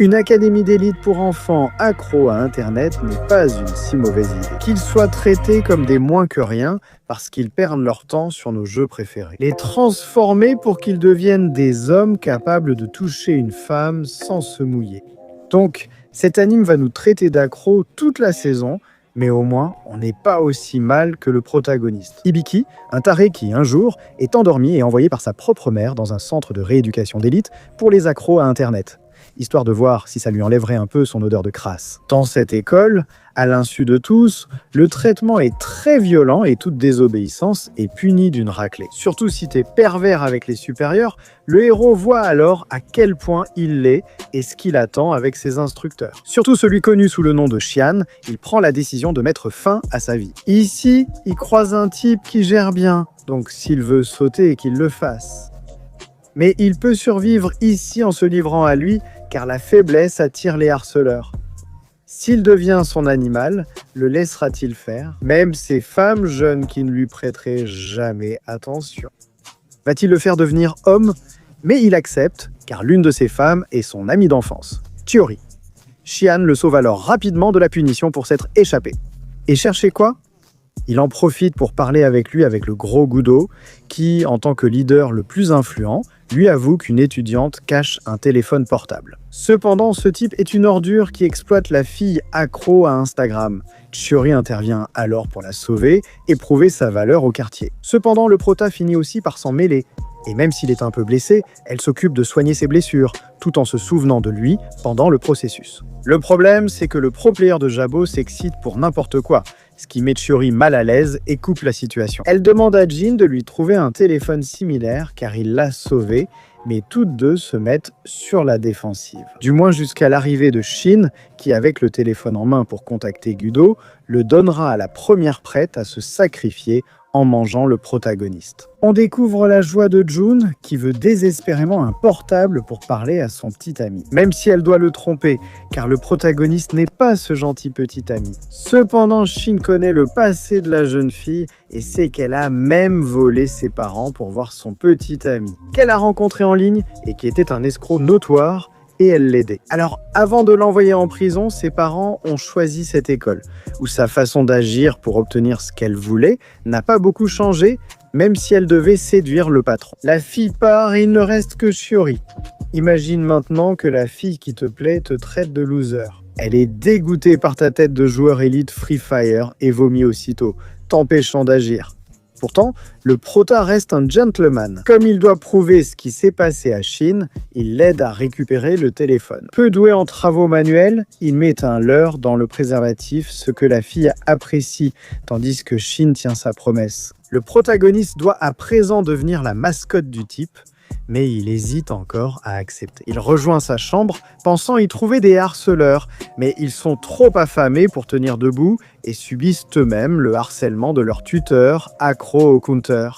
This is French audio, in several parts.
Une académie d'élite pour enfants accros à Internet n'est pas une si mauvaise idée. Qu'ils soient traités comme des moins que rien parce qu'ils perdent leur temps sur nos jeux préférés. Les transformer pour qu'ils deviennent des hommes capables de toucher une femme sans se mouiller. Donc, cet anime va nous traiter d'accros toute la saison, mais au moins, on n'est pas aussi mal que le protagoniste. Hibiki, un taré qui, un jour, est endormi et envoyé par sa propre mère dans un centre de rééducation d'élite pour les accros à Internet, histoire de voir si ça lui enlèverait un peu son odeur de crasse. Dans cette école, à l'insu de tous, le traitement est très violent et toute désobéissance est punie d'une raclée. Surtout si t'es pervers avec les supérieurs, le héros voit alors à quel point il l'est et ce qu'il attend avec ses instructeurs. Surtout celui connu sous le nom de Shian, il prend la décision de mettre fin à sa vie. Ici, il croise un type qui gère bien, donc s'il veut sauter, qu'il le fasse. Mais il peut survivre ici en se livrant à lui, car la faiblesse attire les harceleurs. S'il devient son animal, le laissera-t-il faire, même ces femmes jeunes qui ne lui prêteraient jamais attention? Va-t-il le faire devenir homme? Mais il accepte, car l'une de ces femmes est son amie d'enfance, Chiori. Shian le sauve alors rapidement de la punition pour s'être échappé. Et cherchez quoi? Il en profite pour parler avec lui avec le gros Gudo, qui, en tant que leader le plus influent, lui avoue qu'une étudiante cache un téléphone portable. Cependant, ce type est une ordure qui exploite la fille accro à Instagram. Chiori intervient alors pour la sauver et prouver sa valeur au quartier. Cependant, le prota finit aussi par s'en mêler. Et même s'il est un peu blessé, elle s'occupe de soigner ses blessures, tout en se souvenant de lui pendant le processus. Le problème, c'est que le pro-player de Jabo s'excite pour n'importe quoi, ce qui met Chiori mal à l'aise et coupe la situation. Elle demande à Jin de lui trouver un téléphone similaire car il l'a sauvé, mais toutes deux se mettent sur la défensive. Du moins jusqu'à l'arrivée de Shin, qui avec le téléphone en main pour contacter Gudo, le donnera à la première prête à se sacrifier en mangeant le protagoniste. On découvre la joie de Jun, qui veut désespérément un portable pour parler à son petit ami. Même si elle doit le tromper, car le protagoniste n'est pas ce gentil petit ami. Cependant, Shin connaît le passé de la jeune fille et sait qu'elle a même volé ses parents pour voir son petit ami, qu'elle a rencontré en ligne et qui était un escroc notoire, et elle l'aidait. Alors, avant de l'envoyer en prison, ses parents ont choisi cette école, où sa façon d'agir pour obtenir ce qu'elle voulait n'a pas beaucoup changé, même si elle devait séduire le patron. La fille part et il ne reste que Chiori. Imagine maintenant que la fille qui te plaît te traite de loser. Elle est dégoûtée par ta tête de joueur élite Free Fire et vomit aussitôt, t'empêchant d'agir. Pourtant, le prota reste un gentleman. Comme il doit prouver ce qui s'est passé à Shin, il l'aide à récupérer le téléphone. Peu doué en travaux manuels, il met un leurre dans le préservatif, ce que la fille apprécie, tandis que Shin tient sa promesse. Le protagoniste doit à présent devenir la mascotte du type, mais il hésite encore à accepter. Il rejoint sa chambre, pensant y trouver des harceleurs, mais ils sont trop affamés pour tenir debout et subissent eux-mêmes le harcèlement de leur tuteur, accro au counter.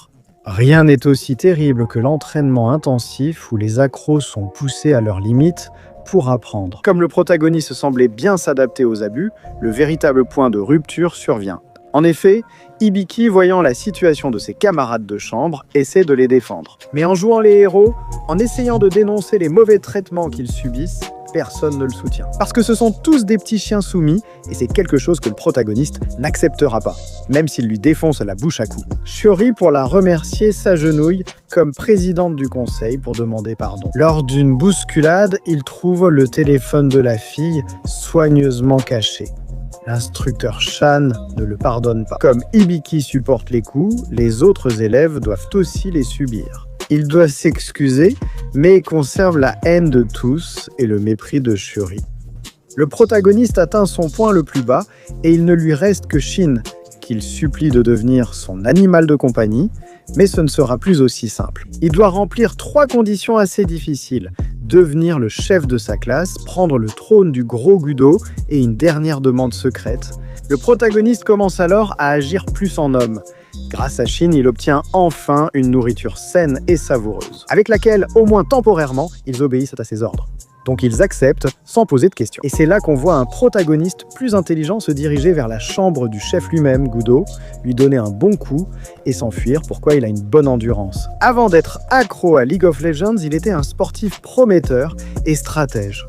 Rien n'est aussi terrible que l'entraînement intensif où les accros sont poussés à leurs limites pour apprendre. Comme le protagoniste semblait bien s'adapter aux abus, le véritable point de rupture survient. En effet, Hibiki, voyant la situation de ses camarades de chambre, essaie de les défendre. Mais en jouant les héros, en essayant de dénoncer les mauvais traitements qu'ils subissent, personne ne le soutient. Parce que ce sont tous des petits chiens soumis, et c'est quelque chose que le protagoniste n'acceptera pas, même s'il lui défonce la bouche à coups. Chiori, pour la remercier, s'agenouille comme présidente du conseil pour demander pardon. Lors d'une bousculade, il trouve le téléphone de la fille soigneusement caché. L'instructeur Shan ne le pardonne pas. Comme Hibiki supporte les coups, les autres élèves doivent aussi les subir. Il doit s'excuser, mais conserve la haine de tous et le mépris de Chiori. Le protagoniste atteint son point le plus bas et il ne lui reste que Shin, qu'il supplie de devenir son animal de compagnie, mais ce ne sera plus aussi simple. Il doit remplir 3 conditions assez difficiles. Devenir le chef de sa classe, prendre le trône du gros Gudo et une dernière demande secrète. Le protagoniste commence alors à agir plus en homme. Grâce à Shin, il obtient enfin une nourriture saine et savoureuse, avec laquelle, au moins temporairement, ils obéissent à ses ordres. Donc ils acceptent sans poser de questions. Et c'est là qu'on voit un protagoniste plus intelligent se diriger vers la chambre du chef lui-même, Gudo, lui donner un bon coup et s'enfuir, pourquoi il a une bonne endurance. Avant d'être accro à League of Legends, il était un sportif prometteur et stratège.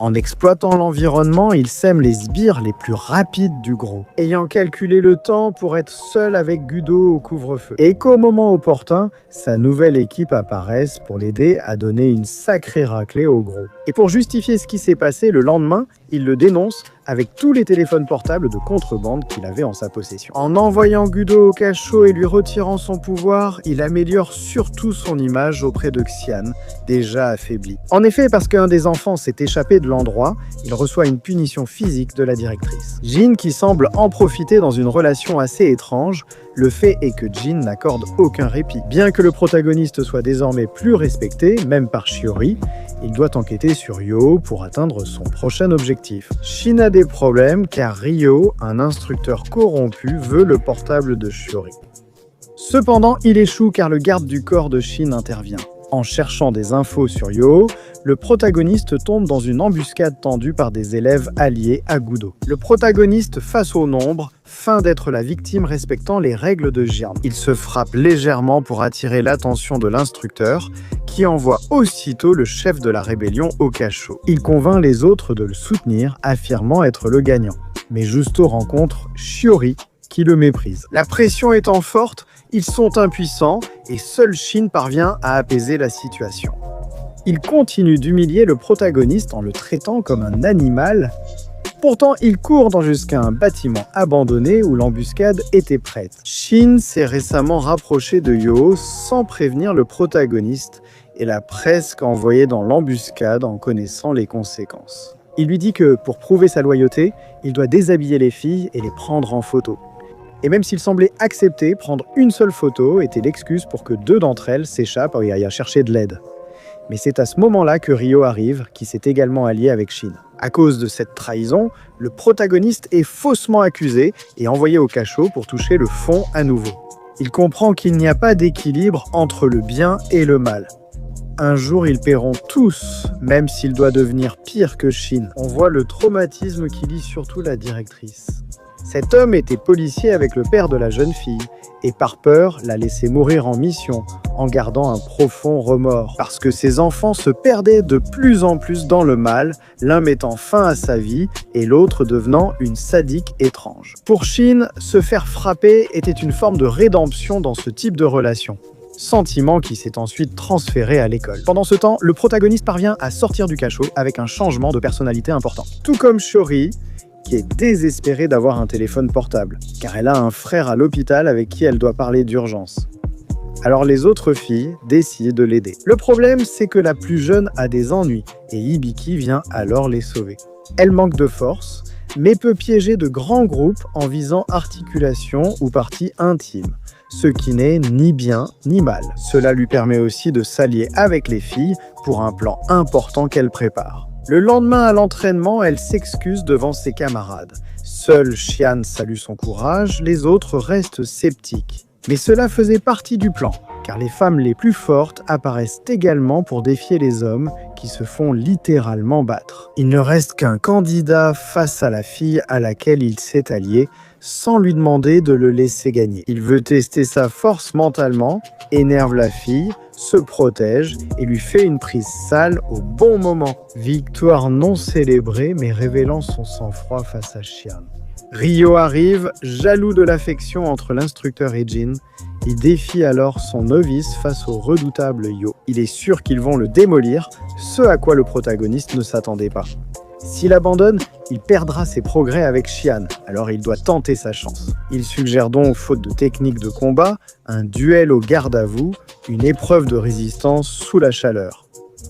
En exploitant l'environnement, il sème les sbires les plus rapides du groupe, ayant calculé le temps pour être seul avec Gudo au couvre-feu. Et qu'au moment opportun, sa nouvelle équipe apparaisse pour l'aider à donner une sacrée raclée au groupe. Et pour justifier ce qui s'est passé, le lendemain, il le dénonce avec tous les téléphones portables de contrebande qu'il avait en sa possession. En envoyant Gudo au cachot et lui retirant son pouvoir, il améliore surtout son image auprès de Xian, déjà affaibli. En effet, parce qu'un des enfants s'est échappé de l'endroit, il reçoit une punition physique de la directrice. Jin, qui semble en profiter dans une relation assez étrange, le fait est que Jin n'accorde aucun répit. Bien que le protagoniste soit désormais plus respecté, même par Shiori, il doit enquêter sur Yo pour atteindre son prochain objectif. Shin a des problèmes car Ryo, un instructeur corrompu, veut le portable de Shiori. Cependant, il échoue car le garde du corps de Shin intervient. En cherchant des infos sur Yo, le protagoniste tombe dans une embuscade tendue par des élèves alliés à Gudo. Le protagoniste, face au nombre, feint d'être la victime respectant les règles de Jian. Il se frappe légèrement pour attirer l'attention de l'instructeur, qui envoie aussitôt le chef de la rébellion au cachot. Il convainc les autres de le soutenir, affirmant être le gagnant. Mais Justo rencontre Shiori, qui le méprise. La pression étant forte, ils sont impuissants et seul Shin parvient à apaiser la situation. Il continue d'humilier le protagoniste en le traitant comme un animal. Pourtant, il court jusqu'à un bâtiment abandonné où l'embuscade était prête. Shin s'est récemment rapproché de Yo sans prévenir le protagoniste et l'a presque envoyé dans l'embuscade en connaissant les conséquences. Il lui dit que, pour prouver sa loyauté, il doit déshabiller les filles et les prendre en photo. Et même s'il semblait accepter, prendre une seule photo était l'excuse pour que 2 d'entre elles s'échappent et aillent chercher de l'aide. Mais c'est à ce moment-là que Ryo arrive, qui s'est également allié avec Shin. À cause de cette trahison, le protagoniste est faussement accusé et envoyé au cachot pour toucher le fond à nouveau. Il comprend qu'il n'y a pas d'équilibre entre le bien et le mal. Un jour, ils paieront tous, même s'il doit devenir pire que Shin. On voit le traumatisme qui lie surtout la directrice. Cet homme était policier avec le père de la jeune fille, et par peur, l'a laissé mourir en mission, en gardant un profond remords. Parce que ses enfants se perdaient de plus en plus dans le mal, l'un mettant fin à sa vie, et l'autre devenant une sadique étrange. Pour Shin, se faire frapper était une forme de rédemption dans ce type de relation. Sentiment qui s'est ensuite transféré à l'école. Pendant ce temps, le protagoniste parvient à sortir du cachot avec un changement de personnalité important. Tout comme Shiori, qui est désespérée d'avoir un téléphone portable, car elle a un frère à l'hôpital avec qui elle doit parler d'urgence. Alors les autres filles décident de l'aider. Le problème, c'est que la plus jeune a des ennuis, et Hibiki vient alors les sauver. Elle manque de force, mais peut piéger de grands groupes en visant articulation ou parties intimes, ce qui n'est ni bien ni mal. Cela lui permet aussi de s'allier avec les filles pour un plan important qu'elle prépare. Le lendemain à l'entraînement, elle s'excuse devant ses camarades. Seul Xian salue son courage, les autres restent sceptiques. Mais cela faisait partie du plan, car les femmes les plus fortes apparaissent également pour défier les hommes qui se font littéralement battre. Il ne reste qu'un candidat face à la fille à laquelle il s'est allié, sans lui demander de le laisser gagner. Il veut tester sa force mentalement, énerve la fille, se protège et lui fait une prise sale au bon moment. Victoire non célébrée mais révélant son sang-froid face à Xian. Ryo arrive, jaloux de l'affection entre l'instructeur et Jin. Il défie alors son novice face au redoutable Yo. Il est sûr qu'ils vont le démolir, ce à quoi le protagoniste ne s'attendait pas. S'il abandonne, il perdra ses progrès avec Xian, alors il doit tenter sa chance. Il suggère donc, faute de technique de combat, un duel au garde à vous, une épreuve de résistance sous la chaleur.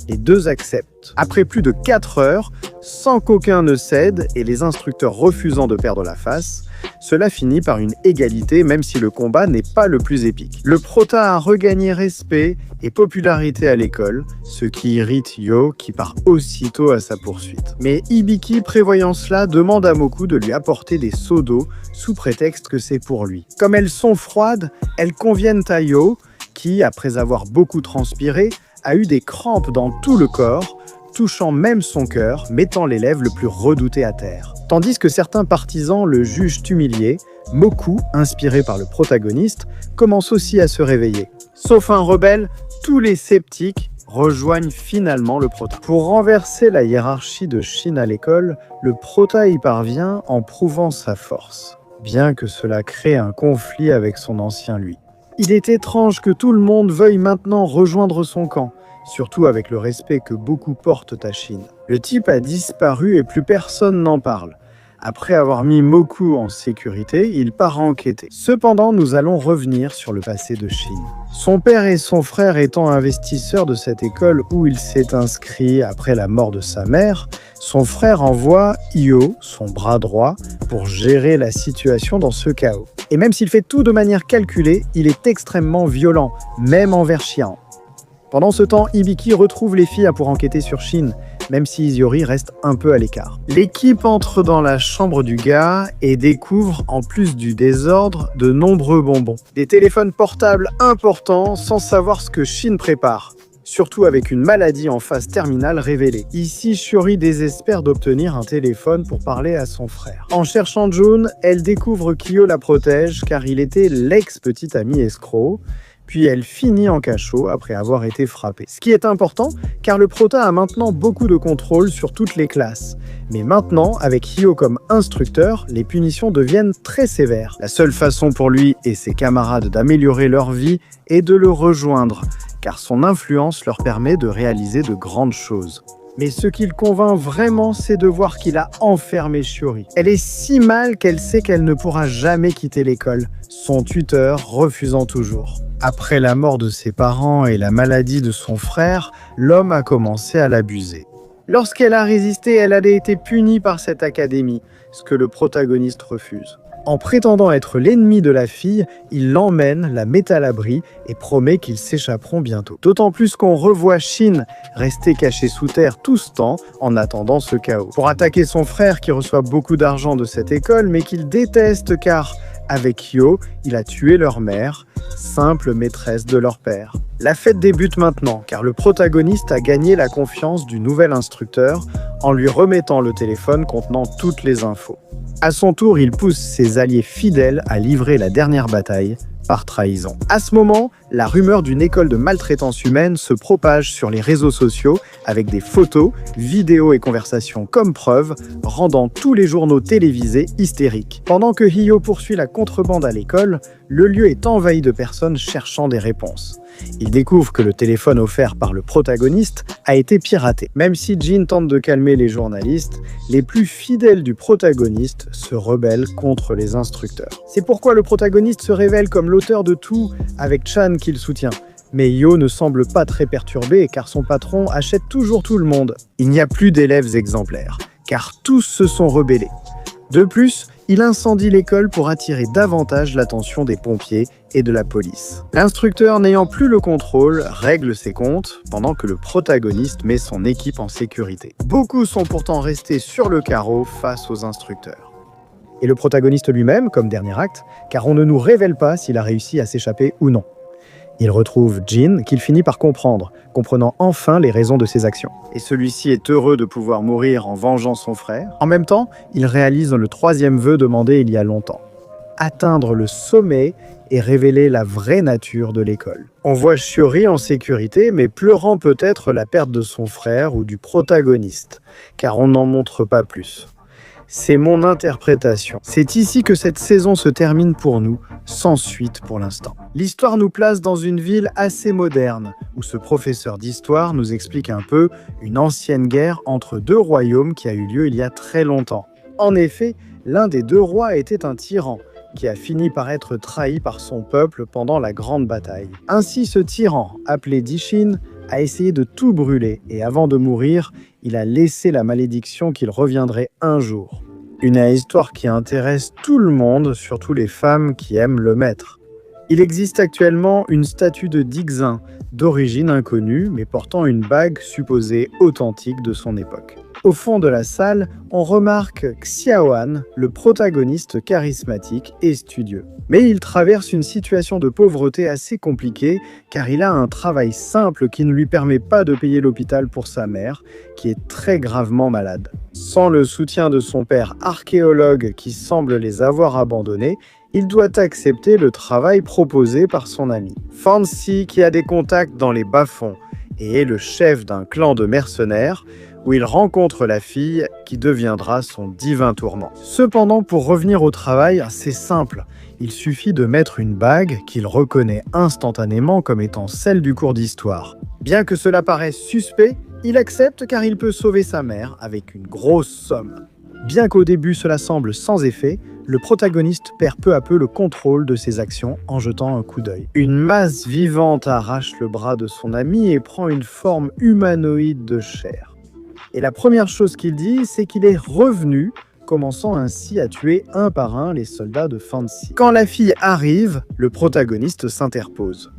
Les deux acceptent. Après plus de 4 heures, sans qu'aucun ne cède et les instructeurs refusant de perdre la face, cela finit par une égalité même si le combat n'est pas le plus épique. Le prota a regagné respect et popularité à l'école, ce qui irrite Yo qui part aussitôt à sa poursuite. Mais Hibiki, prévoyant cela, demande à Moku de lui apporter des seaux d'eau sous prétexte que c'est pour lui. Comme elles sont froides, elles conviennent à Yo qui, après avoir beaucoup transpiré, a eu des crampes dans tout le corps, touchant même son cœur, mettant l'élève le plus redouté à terre. Tandis que certains partisans le jugent humilié, Moku, inspiré par le protagoniste, commence aussi à se réveiller. Sauf un rebelle, tous les sceptiques rejoignent finalement le prota. Pour renverser la hiérarchie de Shin à l'école, le prota y parvient en prouvant sa force, bien que cela crée un conflit avec son ancien lui. Il est étrange que tout le monde veuille maintenant rejoindre son camp, surtout avec le respect que beaucoup portent à Shin. Le type a disparu et plus personne n'en parle. Après avoir mis Moku en sécurité, il part enquêter. Cependant, nous allons revenir sur le passé de Shin. Son père et son frère étant investisseurs de cette école où il s'est inscrit après la mort de sa mère, son frère envoie Hyo, son bras droit, pour gérer la situation dans ce chaos. Et même s'il fait tout de manière calculée, il est extrêmement violent, même envers Shihan. Pendant ce temps, Hibiki retrouve les filles pour enquêter sur Shin, même si Izuyori reste un peu à l'écart. L'équipe entre dans la chambre du gars et découvre, en plus du désordre, de nombreux bonbons. Des téléphones portables importants sans savoir ce que Shin prépare, surtout avec une maladie en phase terminale révélée. Ici, Shiori désespère d'obtenir un téléphone pour parler à son frère. En cherchant Jun, elle découvre qu'Hyo la protège car il était l'ex-petit ami escroc, puis elle finit en cachot après avoir été frappée. Ce qui est important, car le prota a maintenant beaucoup de contrôle sur toutes les classes. Mais maintenant, avec Hyo comme instructeur, les punitions deviennent très sévères. La seule façon pour lui et ses camarades d'améliorer leur vie est de le rejoindre, car son influence leur permet de réaliser de grandes choses. Mais ce qui le convainc vraiment, c'est de voir qu'il a enfermé Shiori. Elle est si mal qu'elle sait qu'elle ne pourra jamais quitter l'école, son tuteur refusant toujours. Après la mort de ses parents et la maladie de son frère, l'homme a commencé à l'abuser. Lorsqu'elle a résisté, elle a été punie par cette académie, ce que le protagoniste refuse. En prétendant être l'ennemi de la fille, il l'emmène, la met à l'abri et promet qu'ils s'échapperont bientôt. D'autant plus qu'on revoit Shin rester caché sous terre tout ce temps en attendant ce chaos. Pour attaquer son frère qui reçoit beaucoup d'argent de cette école mais qu'il déteste car, avec Hyo, il a tué leur mère, simple maîtresse de leur père. La fête débute maintenant car le protagoniste a gagné la confiance du nouvel instructeur en lui remettant le téléphone contenant toutes les infos. À son tour, il pousse ses alliés fidèles à livrer la dernière bataille par trahison. À ce moment, la rumeur d'une école de maltraitance humaine se propage sur les réseaux sociaux avec des photos, vidéos et conversations comme preuve, rendant tous les journaux télévisés hystériques. Pendant que Hyo poursuit la contrebande à l'école, le lieu est envahi de personnes cherchant des réponses. Il découvre que le téléphone offert par le protagoniste a été piraté. Même si Jin tente de calmer les journalistes, les plus fidèles du protagoniste se rebellent contre les instructeurs. C'est pourquoi le protagoniste se révèle comme l'auteur de tout, avec Chan qu'il soutient. Mais Hyo ne semble pas très perturbé car son patron achète toujours tout le monde. Il n'y a plus d'élèves exemplaires, car tous se sont rebellés. De plus, il incendie l'école pour attirer davantage l'attention des pompiers et de la police. L'instructeur, n'ayant plus le contrôle, règle ses comptes, pendant que le protagoniste met son équipe en sécurité. Beaucoup sont pourtant restés sur le carreau face aux instructeurs. Et le protagoniste lui-même, comme dernier acte, car on ne nous révèle pas s'il a réussi à s'échapper ou non. Il retrouve Jin, qu'il finit par comprendre, comprenant enfin les raisons de ses actions. Et celui-ci est heureux de pouvoir mourir en vengeant son frère. En même temps, il réalise le troisième vœu demandé il y a longtemps. Atteindre le sommet et révéler la vraie nature de l'école. On voit Shiori en sécurité, mais pleurant peut-être la perte de son frère ou du protagoniste, car on n'en montre pas plus. C'est mon interprétation. C'est ici que cette saison se termine pour nous, sans suite pour l'instant. L'histoire nous place dans une ville assez moderne, où ce professeur d'histoire nous explique un peu une ancienne guerre entre deux royaumes qui a eu lieu il y a très longtemps. En effet, l'un des deux rois était un tyran, qui a fini par être trahi par son peuple pendant la grande bataille. Ainsi, ce tyran, appelé Dishin, a essayé de tout brûler et avant de mourir, il a laissé la malédiction qu'il reviendrait un jour. Une histoire qui intéresse tout le monde, surtout les femmes qui aiment le maître. Il existe actuellement une statue de Dixin, d'origine inconnue, mais portant une bague supposée authentique de son époque. Au fond de la salle, on remarque Xiaoan, le protagoniste charismatique et studieux. Mais il traverse une situation de pauvreté assez compliquée car il a un travail simple qui ne lui permet pas de payer l'hôpital pour sa mère, qui est très gravement malade. Sans le soutien de son père archéologue qui semble les avoir abandonnés, il doit accepter le travail proposé par son ami. Fancy, qui a des contacts dans les bas-fonds, et est le chef d'un clan de mercenaires où il rencontre la fille qui deviendra son divin tourment. Cependant, pour revenir au travail, c'est simple. Il suffit de mettre une bague qu'il reconnaît instantanément comme étant celle du cours d'histoire. Bien que cela paraisse suspect, il accepte car il peut sauver sa mère avec une grosse somme. Bien qu'au début cela semble sans effet, le protagoniste perd peu à peu le contrôle de ses actions en jetant un coup d'œil. Une masse vivante arrache le bras de son ami et prend une forme humanoïde de chair. Et la première chose qu'il dit, c'est qu'il est revenu, commençant ainsi à tuer un par un les soldats de Fancy. Quand la fille arrive, le protagoniste s'interpose.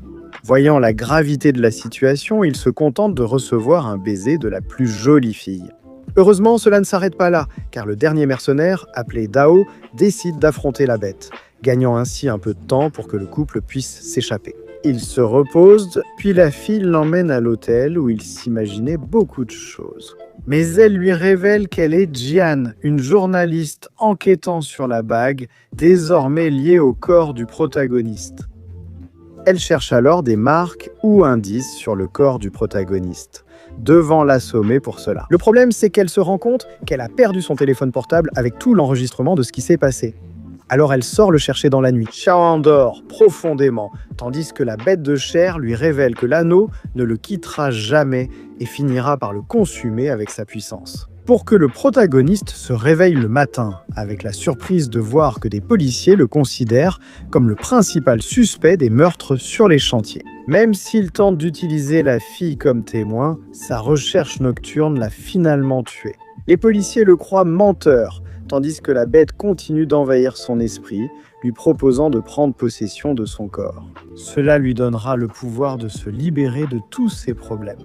Voyant la gravité de la situation, il se contente de recevoir un baiser de la plus jolie fille. Heureusement, cela ne s'arrête pas là, car le dernier mercenaire, appelé Dao, décide d'affronter la bête, gagnant ainsi un peu de temps pour que le couple puisse s'échapper. Il se repose, puis la fille l'emmène à l'hôtel où il s'imaginait beaucoup de choses. Mais elle lui révèle qu'elle est Jian, une journaliste enquêtant sur la bague, désormais liée au corps du protagoniste. Elle cherche alors des marques ou indices sur le corps du protagoniste, devant l'assommer pour cela. Le problème, c'est qu'elle se rend compte qu'elle a perdu son téléphone portable avec tout l'enregistrement de ce qui s'est passé. Alors elle sort le chercher dans la nuit. Xiao dort profondément, tandis que la bête de chair lui révèle que l'anneau ne le quittera jamais et finira par le consumer avec sa puissance. Pour que le protagoniste se réveille le matin, avec la surprise de voir que des policiers le considèrent comme le principal suspect des meurtres sur les chantiers. Même s'il tente d'utiliser la fille comme témoin, sa recherche nocturne l'a finalement tué. Les policiers le croient menteur, tandis que la bête continue d'envahir son esprit, lui proposant de prendre possession de son corps. Cela lui donnera le pouvoir de se libérer de tous ses problèmes.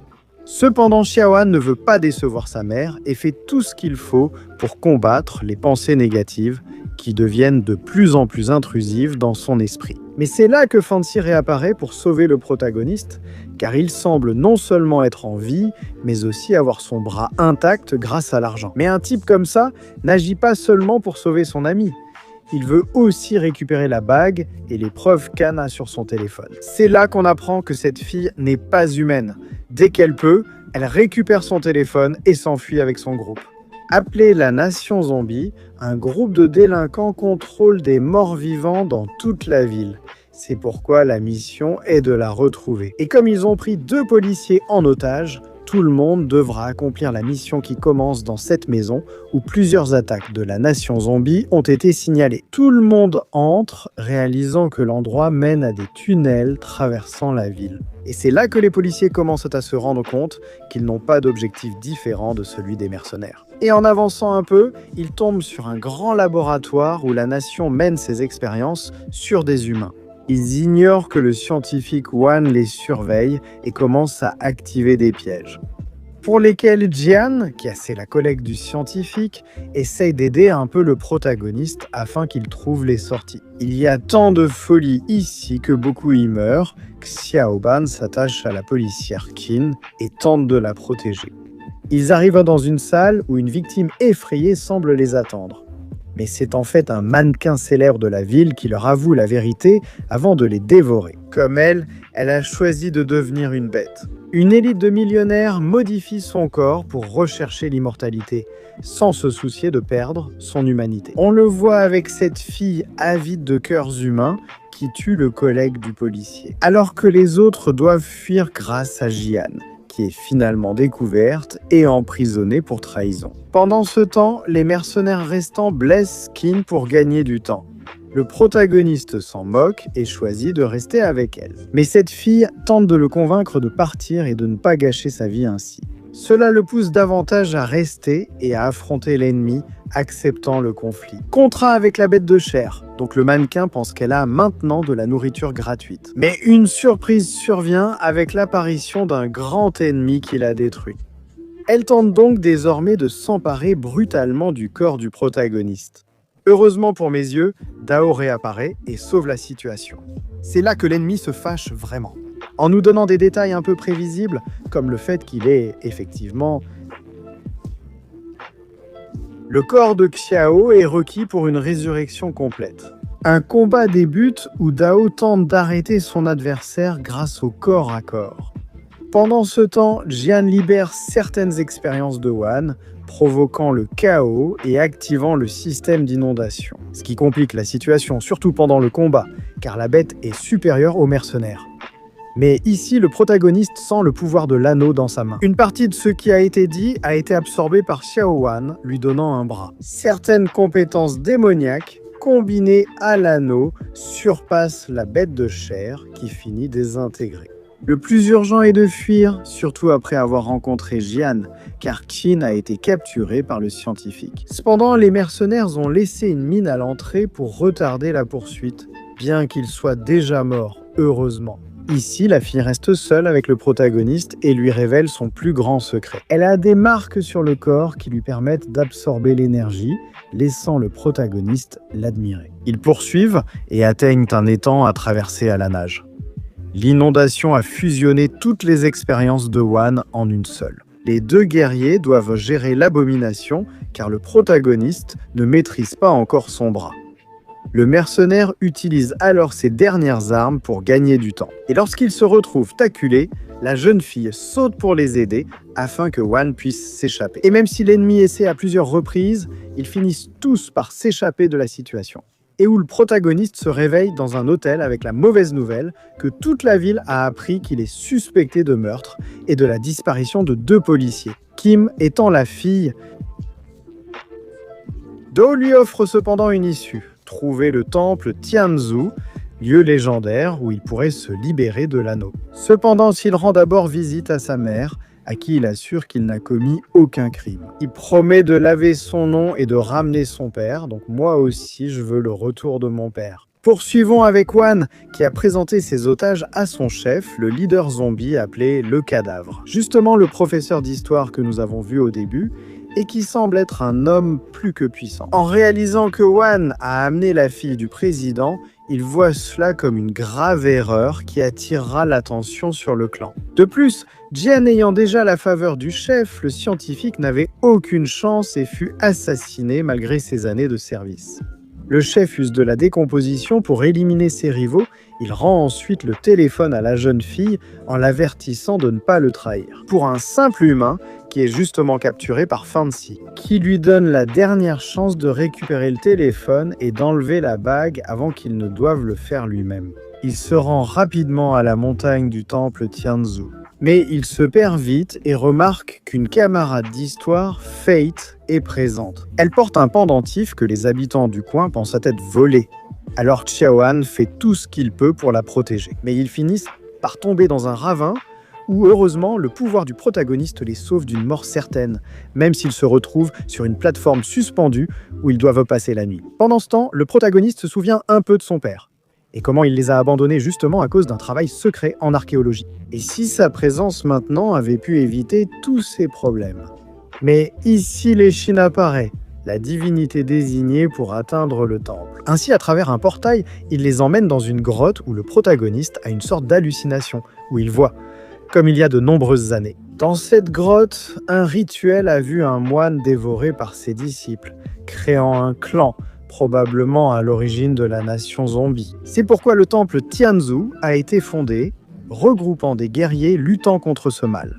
Cependant, Xiaoan ne veut pas décevoir sa mère et fait tout ce qu'il faut pour combattre les pensées négatives qui deviennent de plus en plus intrusives dans son esprit. Mais c'est là que Fancy réapparaît pour sauver le protagoniste, car il semble non seulement être en vie, mais aussi avoir son bras intact grâce à l'argent. Mais un type comme ça n'agit pas seulement pour sauver son ami. Il veut aussi récupérer la bague et les preuves qu'Anne a sur son téléphone. C'est là qu'on apprend que cette fille n'est pas humaine. Dès qu'elle peut, elle récupère son téléphone et s'enfuit avec son groupe. Appelé la Nation Zombie, un groupe de délinquants contrôle des morts-vivants dans toute la ville. C'est pourquoi la mission est de la retrouver. Et comme ils ont pris 2 policiers en otage, tout le monde devra accomplir la mission qui commence dans cette maison où plusieurs attaques de la Nation Zombie ont été signalées. Tout le monde entre, réalisant que l'endroit mène à des tunnels traversant la ville. Et c'est là que les policiers commencent à se rendre compte qu'ils n'ont pas d'objectif différent de celui des mercenaires. Et en avançant un peu, ils tombent sur un grand laboratoire où la nation mène ses expériences sur des humains. Ils ignorent que le scientifique Wan les surveille et commence à activer des pièges. Pour lesquels Jian, qui est la collègue du scientifique, essaye d'aider un peu le protagoniste afin qu'il trouve les sorties. Il y a tant de folie ici que beaucoup y meurent. Xiaoban s'attache à la policière Qin et tente de la protéger. Ils arrivent dans une salle où une victime effrayée semble les attendre. Mais c'est en fait un mannequin célèbre de la ville qui leur avoue la vérité avant de les dévorer. Comme elle a choisi de devenir une bête. Une élite de millionnaires modifie son corps pour rechercher l'immortalité, sans se soucier de perdre son humanité. On le voit avec cette fille avide de cœurs humains qui tue le collègue du policier. Alors que les autres doivent fuir grâce à Jian, qui est finalement découverte et emprisonnée pour trahison. Pendant ce temps, les mercenaires restants blessent Qin pour gagner du temps. Le protagoniste s'en moque et choisit de rester avec elle. Mais cette fille tente de le convaincre de partir et de ne pas gâcher sa vie ainsi. Cela le pousse davantage à rester et à affronter l'ennemi, acceptant le conflit. Contrat avec la bête de chair, donc le mannequin pense qu'elle a maintenant de la nourriture gratuite. Mais une surprise survient avec l'apparition d'un grand ennemi qui la détruit. Elle tente donc désormais de s'emparer brutalement du corps du protagoniste. Heureusement pour mes yeux, Dao réapparaît et sauve la situation. C'est là que l'ennemi se fâche vraiment, en nous donnant des détails un peu prévisibles, comme le fait qu'il est effectivement... Le corps de Xiao est requis pour une résurrection complète. Un combat débute où Dao tente d'arrêter son adversaire grâce au corps à corps. Pendant ce temps, Jian libère certaines expériences de Wan, provoquant le chaos et activant le système d'inondation. Ce qui complique la situation, surtout pendant le combat, car la bête est supérieure aux mercenaires. Mais ici, le protagoniste sent le pouvoir de l'anneau dans sa main. Une partie de ce qui a été dit a été absorbée par Xiao Wan, lui donnant un bras. Certaines compétences démoniaques, combinées à l'anneau, surpassent la bête de chair qui finit désintégrée. Le plus urgent est de fuir, surtout après avoir rencontré Jian, car Qin a été capturé par le scientifique. Cependant, les mercenaires ont laissé une mine à l'entrée pour retarder la poursuite, bien qu'il soit déjà mort, heureusement. Ici, la fille reste seule avec le protagoniste et lui révèle son plus grand secret. Elle a des marques sur le corps qui lui permettent d'absorber l'énergie, laissant le protagoniste l'admirer. Ils poursuivent et atteignent un étang à traverser à la nage. L'inondation a fusionné toutes les expériences de Wan en une seule. Les deux guerriers doivent gérer l'abomination car le protagoniste ne maîtrise pas encore son bras. Le mercenaire utilise alors ses dernières armes pour gagner du temps. Et lorsqu'ils se retrouvent acculés, la jeune fille saute pour les aider afin que Wan puisse s'échapper. Et même si l'ennemi essaie à plusieurs reprises, ils finissent tous par s'échapper de la situation. Et où le protagoniste se réveille dans un hôtel avec la mauvaise nouvelle que toute la ville a appris qu'il est suspecté de meurtre et de la disparition de 2 policiers. Kim étant la fille, Do lui offre cependant une issue. Trouver le temple Tianzu, lieu légendaire où il pourrait se libérer de l'anneau. Cependant, il rend d'abord visite à sa mère, à qui il assure qu'il n'a commis aucun crime. Il promet de laver son nom et de ramener son père, donc moi aussi je veux le retour de mon père. Poursuivons avec Wan, qui a présenté ses otages à son chef, le leader zombie appelé le Cadavre. Justement le professeur d'histoire que nous avons vu au début, et qui semble être un homme plus que puissant. En réalisant que Wan a amené la fille du président, il voit cela comme une grave erreur qui attirera l'attention sur le clan. De plus, Jian ayant déjà la faveur du chef, le scientifique n'avait aucune chance et fut assassiné malgré ses années de service. Le chef use de la décomposition pour éliminer ses rivaux. Il rend ensuite le téléphone à la jeune fille en l'avertissant de ne pas le trahir. Pour un simple humain qui est justement capturé par Fancy, qui lui donne la dernière chance de récupérer le téléphone et d'enlever la bague avant qu'il ne doive le faire lui-même. Il se rend rapidement à la montagne du temple Tianzu. Mais il se perd vite et remarque qu'une camarade d'histoire, Fate, est présente. Elle porte un pendentif que les habitants du coin pensent être volé. Alors Xiaohan fait tout ce qu'il peut pour la protéger. Mais ils finissent par tomber dans un ravin où, heureusement, le pouvoir du protagoniste les sauve d'une mort certaine, même s'ils se retrouvent sur une plateforme suspendue où ils doivent passer la nuit. Pendant ce temps, le protagoniste se souvient un peu de son père, et comment il les a abandonnés justement à cause d'un travail secret en archéologie. Et si sa présence maintenant avait pu éviter tous ces problèmes. Mais ici, l'Échine apparaît, la divinité désignée pour atteindre le temple. Ainsi, à travers un portail, il les emmène dans une grotte où le protagoniste a une sorte d'hallucination, où il voit, comme il y a de nombreuses années. Dans cette grotte, un rituel a vu un moine dévoré par ses disciples, créant un clan, probablement à l'origine de la nation zombie. C'est pourquoi le temple Tianzu a été fondé, regroupant des guerriers luttant contre ce mal.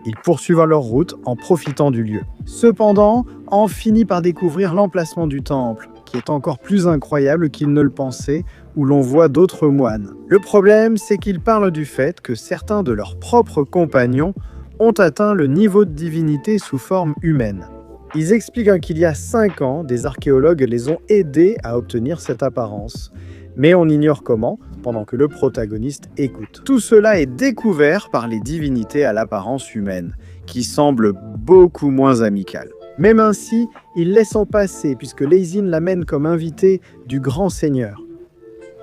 Ils poursuivent leur route en profitant du lieu. Cependant, on finit par découvrir l'emplacement du temple, qui est encore plus incroyable qu'ils ne le pensaient, où l'on voit d'autres moines. Le problème, c'est qu'ils parlent du fait que certains de leurs propres compagnons ont atteint le niveau de divinité sous forme humaine. Ils expliquent qu'il y a 5 ans, des archéologues les ont aidés à obtenir cette apparence. Mais on ignore comment, pendant que le protagoniste écoute. Tout cela est découvert par les divinités à l'apparence humaine, qui semblent beaucoup moins amicales. Même ainsi, il laisse en passer puisque Leizin l'amène comme invité du grand seigneur.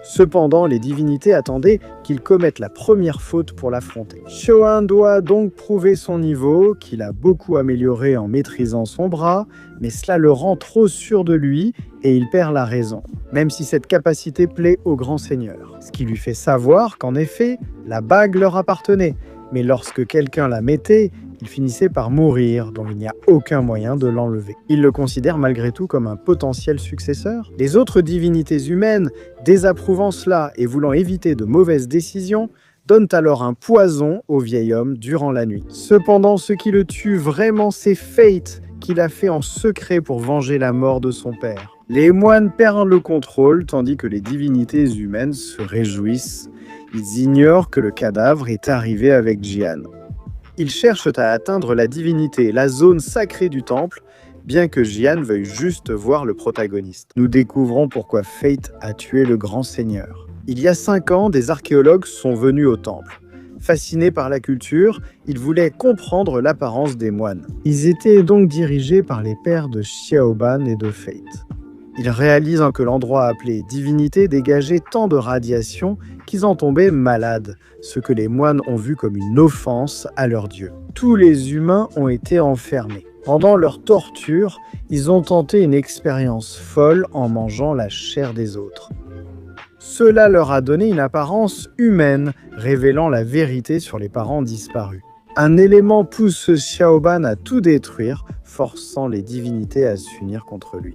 Cependant, les divinités attendaient qu'il commette la première faute pour l'affronter. Xiaohan doit donc prouver son niveau, qu'il a beaucoup amélioré en maîtrisant son bras, mais cela le rend trop sûr de lui et il perd la raison, même si cette capacité plaît au grand seigneur. Ce qui lui fait savoir qu'en effet, la bague leur appartenait, mais lorsque quelqu'un la mettait, il finissait par mourir, dont il n'y a aucun moyen de l'enlever. Il le considère malgré tout comme un potentiel successeur. Les autres divinités humaines, désapprouvant cela et voulant éviter de mauvaises décisions, donnent alors un poison au vieil homme durant la nuit. Cependant, ce qui le tue vraiment, c'est Fate, qu'il a fait en secret pour venger la mort de son père. Les moines perdent le contrôle, tandis que les divinités humaines se réjouissent. Ils ignorent que le cadavre est arrivé avec Jian. Ils cherchent à atteindre la divinité, la zone sacrée du temple, bien que Jian veuille juste voir le protagoniste. Nous découvrons pourquoi Fate a tué le grand seigneur. Il y a 5 ans, des archéologues sont venus au temple. Fascinés par la culture, ils voulaient comprendre l'apparence des moines. Ils étaient donc dirigés par les pères de Xiaoban et de Fate. Ils réalisent que l'endroit appelé divinité dégageait tant de radiation qu'ils en tombaient malades, ce que les moines ont vu comme une offense à leur dieu. Tous les humains ont été enfermés. Pendant leur torture, ils ont tenté une expérience folle en mangeant la chair des autres. Cela leur a donné une apparence humaine, révélant la vérité sur les parents disparus. Un élément pousse Xiaoban à tout détruire, forçant les divinités à s'unir contre lui.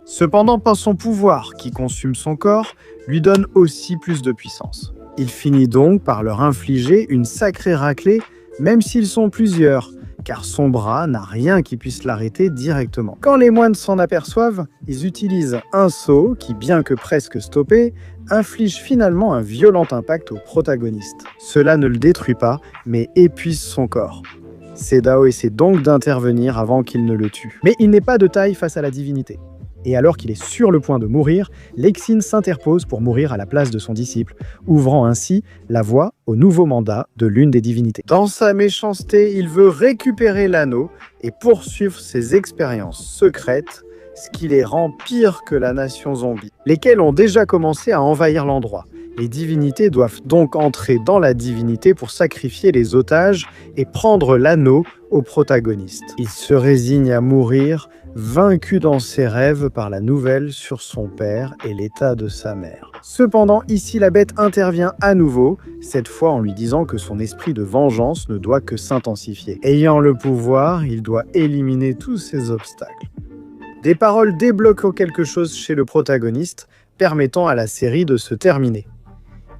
Cependant, pas son pouvoir, qui consume son corps, lui donne aussi plus de puissance. Il finit donc par leur infliger une sacrée raclée, même s'ils sont plusieurs, car son bras n'a rien qui puisse l'arrêter directement. Quand les moines s'en aperçoivent, ils utilisent un sceau qui, bien que presque stoppé, inflige finalement un violent impact au protagoniste. Cela ne le détruit pas, mais épuise son corps. Sedao essaie donc d'intervenir avant qu'il ne le tue. Mais il n'est pas de taille face à la divinité. Et alors qu'il est sur le point de mourir, Lexine s'interpose pour mourir à la place de son disciple, ouvrant ainsi la voie au nouveau mandat de l'une des divinités. Dans sa méchanceté, il veut récupérer l'anneau et poursuivre ses expériences secrètes, ce qui les rend pires que la nation zombie, lesquelles ont déjà commencé à envahir l'endroit. Les divinités doivent donc entrer dans la divinité pour sacrifier les otages et prendre l'anneau au protagoniste. Il se résigne à mourir, vaincu dans ses rêves par la nouvelle sur son père et l'état de sa mère. Cependant, ici la bête intervient à nouveau, cette fois en lui disant que son esprit de vengeance ne doit que s'intensifier. Ayant le pouvoir, il doit éliminer tous ces obstacles. Des paroles débloquent quelque chose chez le protagoniste, permettant à la série de se terminer.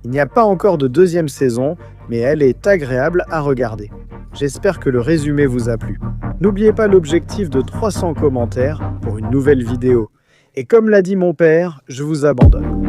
Il n'y a pas encore de 2e saison, mais elle est agréable à regarder. J'espère que le résumé vous a plu. N'oubliez pas l'objectif de 300 commentaires pour une nouvelle vidéo. Et comme l'a dit mon père, je vous abandonne.